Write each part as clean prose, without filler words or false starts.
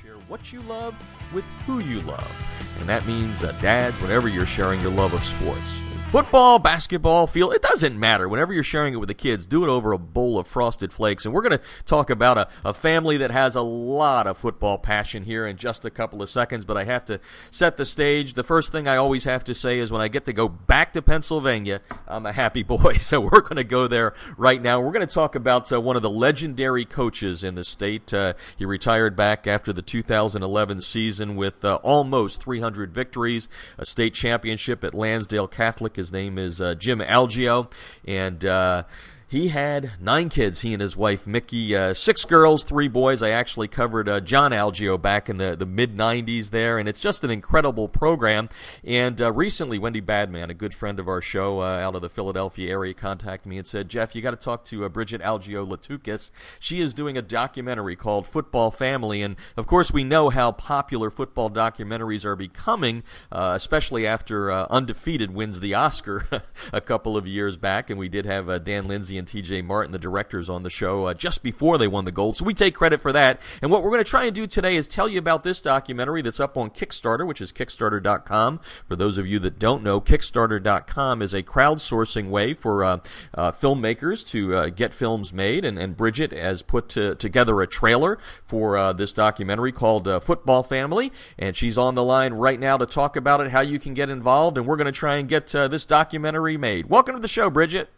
share what you love with who you love. And that means, dads, whenever you're sharing your love of sports. Football, basketball, field, it doesn't matter. Whenever you're sharing it with the kids, do it over a bowl of Frosted Flakes. And we're going to talk about a family that has a lot of football passion here in just a couple of seconds, but I have to set the stage. The first thing I always have to say is when I get to go back to Pennsylvania, I'm a happy boy. So we're going to go there right now. We're going to talk about one of the legendary coaches in the state. He retired back after the 2011 season with almost 300 victories, a state championship at Lansdale Catholic. His name is Jim Algeo, and he had 9 kids, he and his wife, Mickey, 6 girls, 3 boys. I actually covered John Algeo back in the mid-'90s there, and it's just an incredible program. And recently, Wendy Badman, a good friend of our show out of the Philadelphia area, contacted me and said, Jeff, you got to talk to Bridget Algeo-Latukis. She is doing a documentary called Football Family, and of course we know how popular football documentaries are becoming, especially after Undefeated wins the Oscar a couple of years back, and we did have Dan Lindsay and TJ Martin, the directors, on the show just before they won the gold. So we take credit for that. And what we're going to try and do today is tell you about this documentary that's up on Kickstarter, which is Kickstarter.com. For those of you that don't know, Kickstarter.com is a crowdsourcing way for filmmakers to get films made. And Bridget has put together a trailer for this documentary called Football Family. And she's on the line right now to talk about it, how you can get involved. And we're going to try and get this documentary made. Welcome to the show, Bridget.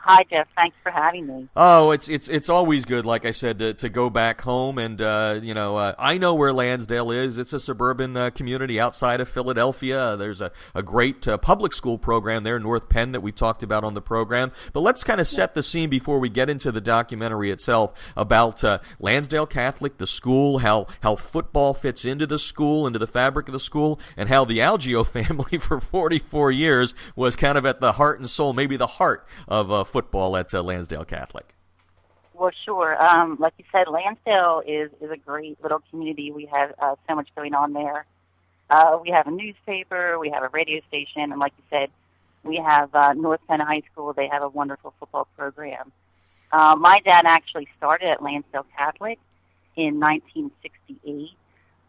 Hi, Jeff. Thanks for having me. Oh, it's always good, like I said, to go back home. And, I know where Lansdale is. It's a suburban community outside of Philadelphia. There's a great public school program there, North Penn, that we've talked about on the program. But let's kind of set the scene before we get into the documentary itself about Lansdale Catholic, the school, how football fits into the school, into the fabric of the school, and how the Algeo family for 44 years was kind of at the heart and soul, maybe the heart of football at Lansdale Catholic. Well, sure. Like you said, Lansdale is a great little community. We have so much going on there. We have a newspaper, we have a radio station, and like you said, we have North Penn High School. They have a wonderful football program. My dad actually started at Lansdale Catholic in 1968,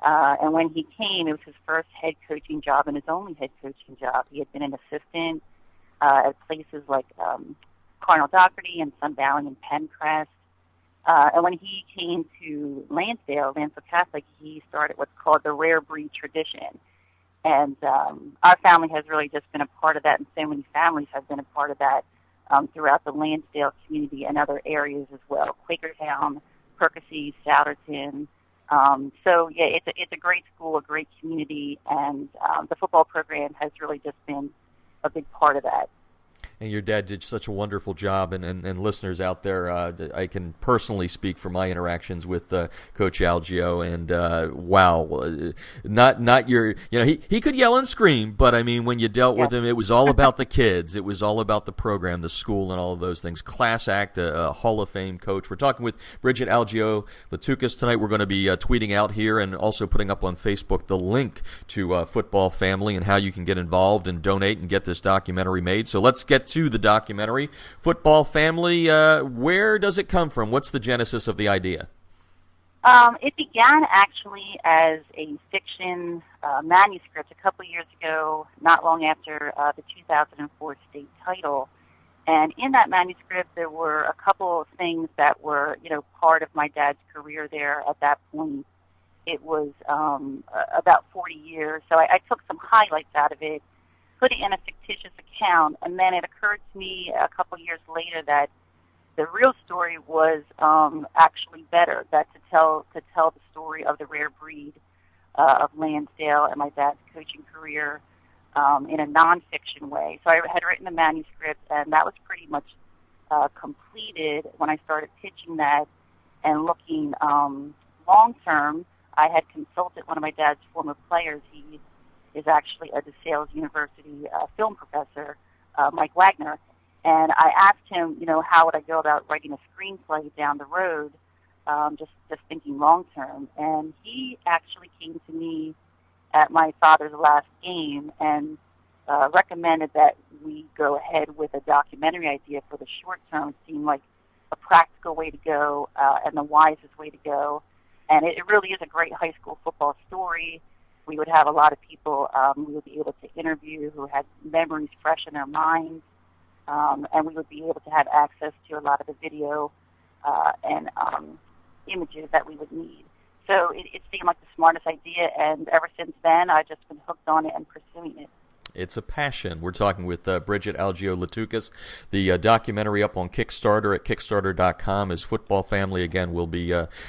and when he came, it was his first head coaching job and his only head coaching job. He had been an assistant at places like Cardinal Doherty and Sun Valley and Pencrest. And when he came to Lansdale Catholic, he started what's called the Rare Breed tradition. And our family has really just been a part of that, and so many families have been a part of that throughout the Lansdale community and other areas as well, Quakertown, Percy, Souderton. So, yeah, it's a great school, a great community, and the football program has really just been a big part of that. And your dad did such a wonderful job, and listeners out there, I can personally speak for my interactions with Coach Algeo, and wow, not your, he could yell and scream, but I mean, when you dealt with him, it was all about the kids, it was all about the program, the school, and all of those things. Class act, a Hall of Fame coach. We're talking with Bridget Algeo-Latukis tonight. We're going to be tweeting out here and also putting up on Facebook the link to Football Family and how you can get involved and donate and get this documentary made. So let's get to the documentary. Football Family, where does it come from? What's the genesis of the idea? It began actually as a fiction manuscript a couple years ago, not long after the 2004 state title. And in that manuscript, there were a couple of things that were, part of my dad's career there at that point. It was about 40 years. So I took some highlights out of it, put it in a fictitious account, and then it occurred to me a couple years later that the real story was actually better, that to tell the story of the Rare Breed of Lansdale and my dad's coaching career in a nonfiction way. So I had written a manuscript, and that was pretty much completed when I started pitching that and looking long-term. I had consulted one of my dad's former players. He is actually a DeSales University film professor, Mike Wagner, and I asked him, how would I go about writing a screenplay down the road, just thinking long term. And he actually came to me at my father's last game and recommended that we go ahead with a documentary idea for the short term. It seemed like a practical way to go and the wisest way to go. And it really is a great high school football story. We would have a lot of people we would be able to interview who had memories fresh in their minds, and we would be able to have access to a lot of the video and images that we would need. So it seemed like the smartest idea, and ever since then, I've just been hooked on it and pursuing it. It's a passion. We're talking with Bridget Algeo-Latukas. The documentary up on Kickstarter at Kickstarter.com is Football Family. Again, we'll be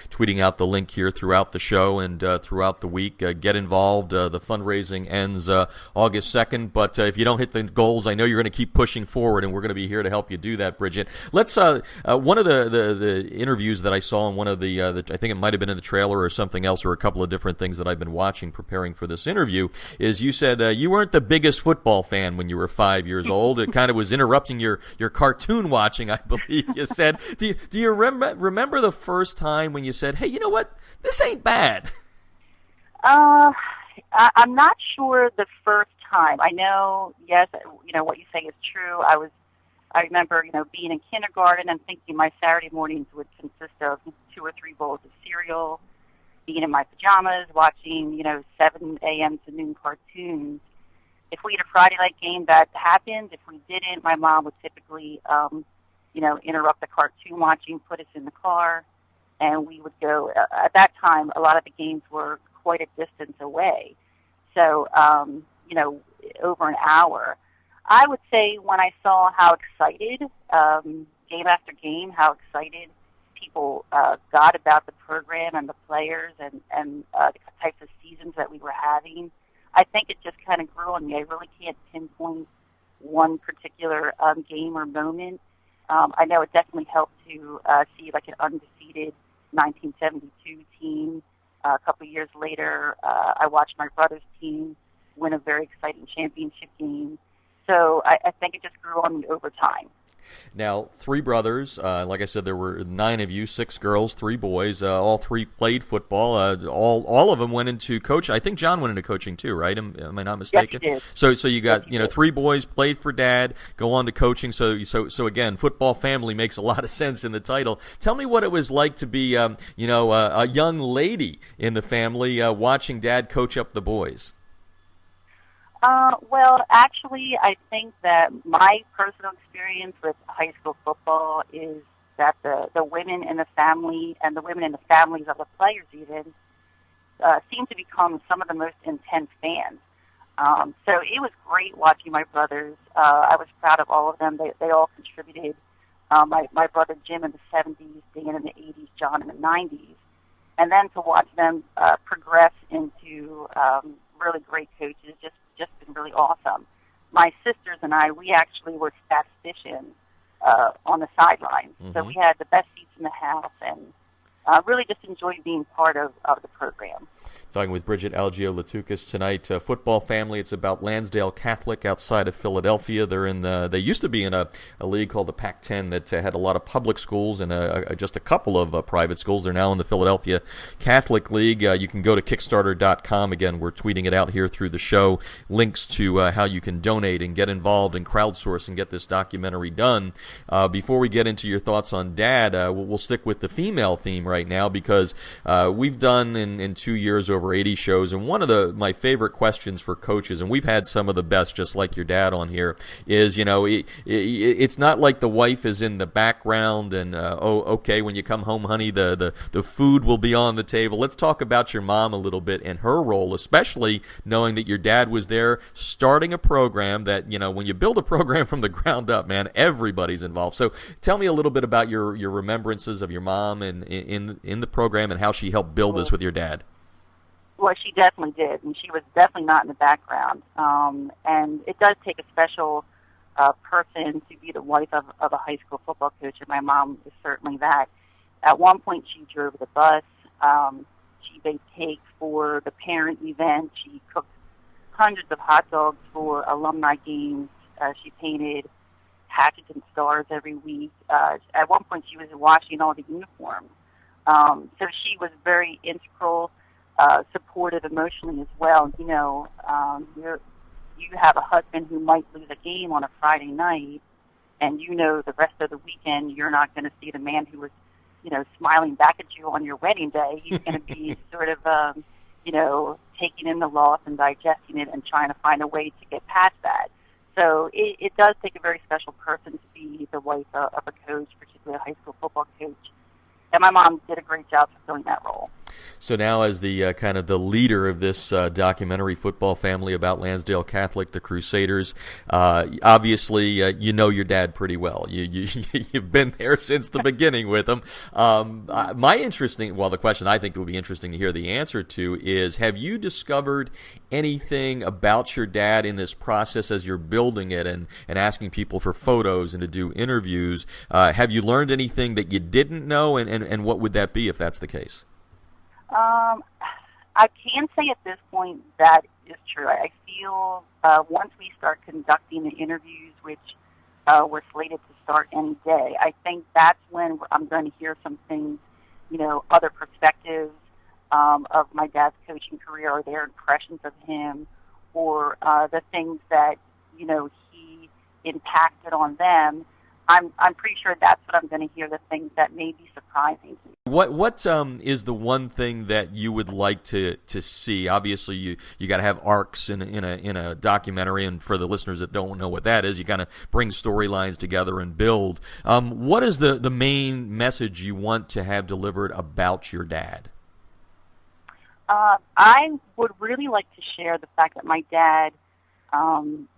tweeting out the link here throughout the show and throughout the week. Get involved. The fundraising ends August 2nd, but if you don't hit the goals, I know you're going to keep pushing forward, and we're going to be here to help you do that, Bridget. Let's one of the interviews that I saw in one of the I think it might have been in the trailer or something else, or a couple of different things that I've been watching preparing for this interview, is you said you weren't the biggest football fan when you were 5 years old. It kind of was interrupting your cartoon watching, I believe you said. Do you remember the first time when you said, hey, you know what, this ain't bad? I'm not sure the first time. I know, yes, what you say is true. I remember, being in kindergarten and thinking my Saturday mornings would consist of 2 or 3 bowls of cereal, being in my pajamas, watching, 7 a.m. to noon cartoons. If we had a Friday night game, that happened. If we didn't, my mom would typically, interrupt the cartoon watching, put us in the car, and we would go. At that time, a lot of the games were quite a distance away. So, over an hour. I would say when I saw how excited, game after game, how excited people got about the program and the players and the types of seasons that we were having, I think it just kind of grew on me. I really can't pinpoint one particular game or moment. I know it definitely helped to see like an undefeated 1972 team. A couple of years later, I watched my brother's team win a very exciting championship game. So I think it just grew on me over time. Now, 3 brothers. Like I said, there were 9 of you, 6 girls, 3 boys. All 3 played football. All of them went into coach. I think John went into coaching too, right? Am I not mistaken? Yes, he did. So you got 3 boys played for Dad, go on to coaching. So again, Football Family makes a lot of sense in the title. Tell me what it was like to be a young lady in the family watching Dad coach up the boys. Well, actually, I think that my personal experience with high school football is that the women in the family and the women in the families of the players even seem to become some of the most intense fans. So it was great watching my brothers. I was proud of all of them. They all contributed. My brother Jim in the 70s, Dan in the 80s, John in the 90s. And then to watch them progress into really great coaches, just been really awesome. My sisters and I, we actually were statisticians on the sidelines. Mm-hmm. So we had the best seats in the house and really just enjoyed being part of the program. Talking with Bridget Algeo-Latukas tonight. Football Family, it's about Lansdale Catholic outside of Philadelphia. They used to be in a league called the Pac-10 that had a lot of public schools and just a couple of private schools. They're now in the Philadelphia Catholic League. You can go to Kickstarter.com. Again, we're tweeting it out here through the show. Links to how you can donate and get involved and crowdsource and get this documentary done. Before we get into your thoughts on Dad, we'll stick with the female theme right now because we've done in 2 years over 80 shows, and one of my favorite questions for coaches, and we've had some of the best, just like your dad on here, is it's not like the wife is in the background and okay, when you come home, honey, the food will be on the table. Let's talk about your mom a little bit and her role, especially knowing that your dad was there starting a program that when you build a program from the ground up, man, everybody's involved. So tell me a little bit about your remembrances of your mom and in the program and how she helped build this with your dad. Well, she definitely did, and she was definitely not in the background. And it does take a special person to be the wife of a high school football coach, and my mom is certainly that. At one point, she drove the bus. She baked cake for the parent event. She cooked hundreds of hot dogs for alumni games. She painted patches and stars every week. At one point, she was washing all the uniforms. So she was very integral. Supportive emotionally as well. You have a husband who might lose a game on a Friday night, and the rest of the weekend you're not going to see the man who was smiling back at you on your wedding day. He's going to be sort of, taking in the loss and digesting it and trying to find a way to get past that. So it does take a very special person to be the wife of a coach, particularly a high school football coach. And my mom did a great job fulfilling that role. So now, as the kind of the leader of this documentary, Football Family about Lansdale Catholic, the Crusaders, obviously you know your dad pretty well. You've been there since the beginning with him. The question I think that would be interesting to hear the answer to is: have you discovered anything about your dad in this process as you're building it and asking people for photos and to do interviews? Have you learned anything that you didn't know, and what would that be if that's the case? I can say at this point that is true. I feel once we start conducting the interviews, which we're slated to start any day, I think that's when I'm going to hear some things, other perspectives of my dad's coaching career, or their impressions of him, or the things that, he impacted on them. I'm pretty sure that's what I'm going to hear, the things that may be surprising to me. What is the one thing that you would like to see? Obviously, you got to have arcs in a documentary, and for the listeners that don't know what that is, you kind of bring storylines together and build. What is the main message you want to have delivered about your dad? I would really like to share the fact that my dad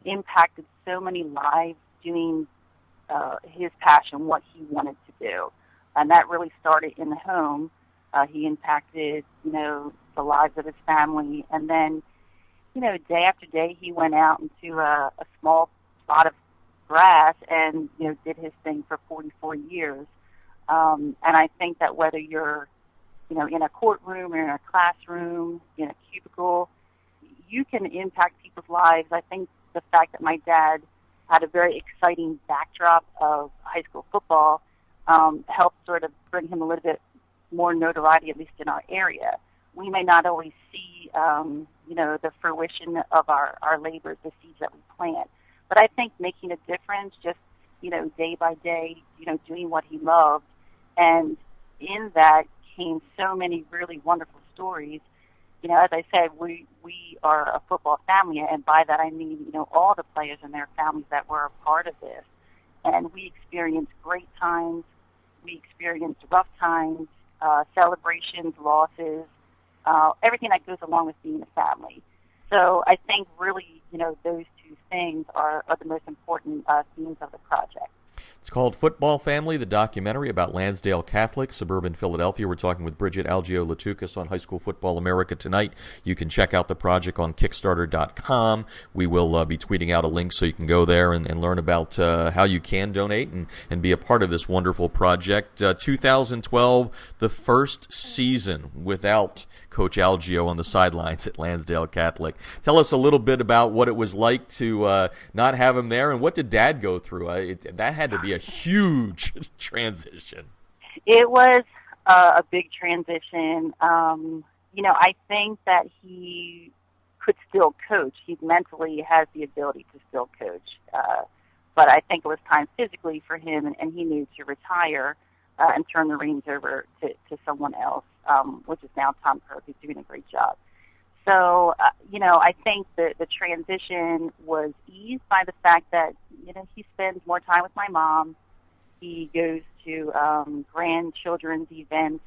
impacted so many lives doing his passion, what he wanted to do. And that really started in the home. He impacted, the lives of his family. And then, day after day, he went out into a small plot of grass and, did his thing for 44 years. And I think that whether you're, in a courtroom or in a classroom, in a cubicle, you can impact people's lives. I think the fact that my dad had a very exciting backdrop of high school football helped sort of bring him a little bit more notoriety, at least in our area. We may not always see, the fruition of our labors, the seeds that we plant. But I think making a difference just, day by day, doing what he loved. And in that came so many really wonderful stories. As I said, we are a football family, and by that I mean, all the players and their families that were a part of this. And we experienced great times, we experienced rough times, celebrations, losses, everything that goes along with being a family. So I think really, those two things are the most important themes of the project. It's called Football Family, the documentary about Lansdale Catholic, suburban Philadelphia. We're talking with Bridget Algeo Latukas on High School Football America tonight. You can check out the project on Kickstarter.com. We will be tweeting out a link so you can go there and learn about how you can donate and be a part of this wonderful project. 2012, the first season without Coach Algeo on the sidelines at Lansdale Catholic. Tell us a little bit about what it was like to not have him there, and what did Dad go through? That had to be a huge transition. It was a big transition. I think that he could still coach. He mentally has the ability to still coach. But I think it was time physically for him, and he needed to retire and turn the reins over to someone else, which is now Tom Kirk, who's doing a great job. So, I think the transition was eased by the fact that, he spends more time with my mom. He goes to grandchildren's events,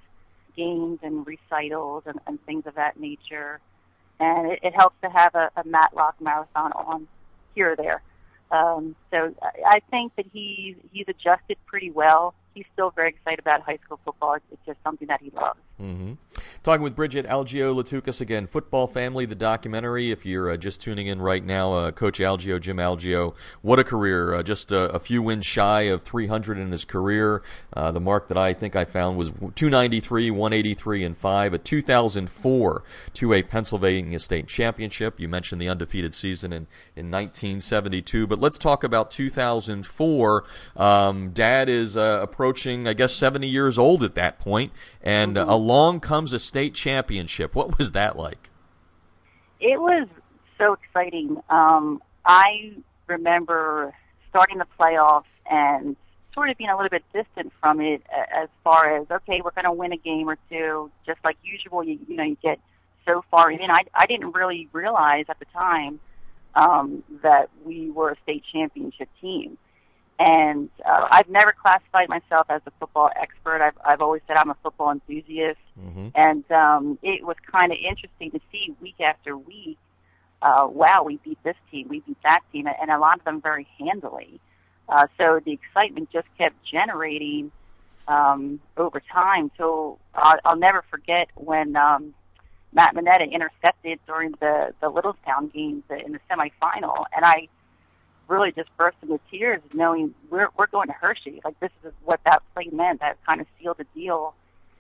games and recitals and things of that nature. And it helps to have a Matlock marathon on here or there. So I think that he's adjusted pretty well. He's still very excited about high school football. It's just something that he loves. Mm-hmm. Talking with Bridget Algeo Latukas again, Football Family, the documentary. If you're just tuning in right now, Coach Algeo, Jim Algeo, what a career. Just a few wins shy of 300 in his career. The mark that I think I found was 293, 183, and 5. A 2004 to a Pennsylvania State Championship. You mentioned the undefeated season in 1972. But let's talk about 2004. Dad is approaching, I guess, 70 years old at that point, and along comes a state championship. What was that like? It was so exciting. I remember starting the playoffs and sort of being a little bit distant from it as far as, okay, we're going to win a game or two, just like usual. You get so far in. I didn't really realize at the time that we were a state championship team. And I've never classified myself as a football expert. I've always said I'm a football enthusiast. Mm-hmm. And it was kind of interesting to see week after week, wow, we beat this team, we beat that team, and a lot of them very handily. So the excitement just kept generating over time. So I'll never forget when Matt Mineta intercepted during the Littlestown games in the semifinal, and I really just burst into tears knowing we're going to Hershey. Like, this is what that play meant. That kind of sealed the deal,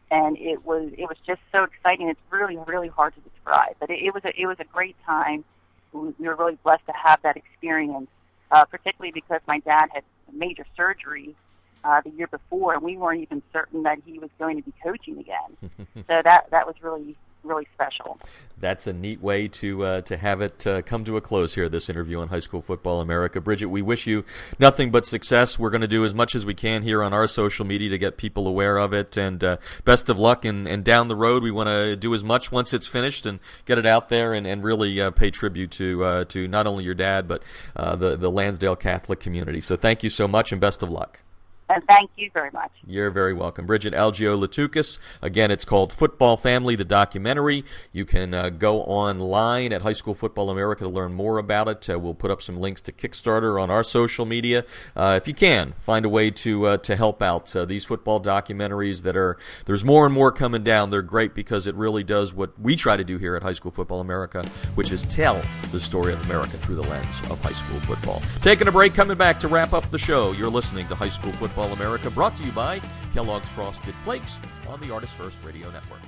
and it was just so exciting. It's really, really hard to describe, but it was a great time. We were really blessed to have that experience, particularly because my dad had major surgery the year before, and we weren't even certain that he was going to be coaching again. So that was really, really special. That's a neat way to have it come to a close here, this interview on High School Football America. Bridget, we wish you nothing but success. We're going to do as much as we can here on our social media to get people aware of it, and best of luck. And down the road, we want to do as much once it's finished and get it out there and really pay tribute to not only your dad, but the Lansdale Catholic community. So thank you so much, and best of luck. And thank you very much. You're very welcome. Bridget Algeo Latukas. Again, it's called Football Family, the documentary. You can go online at High School Football America to learn more about it. We'll put up some links to Kickstarter on our social media. If you can, find a way to help out these football documentaries there's more and more coming down. They're great because it really does what we try to do here at High School Football America, which is tell the story of America through the lens of high school football. Taking a break, coming back to wrap up the show. You're listening to High School Football America, brought to you by Kellogg's Frosted Flakes on the Artist First Radio Network.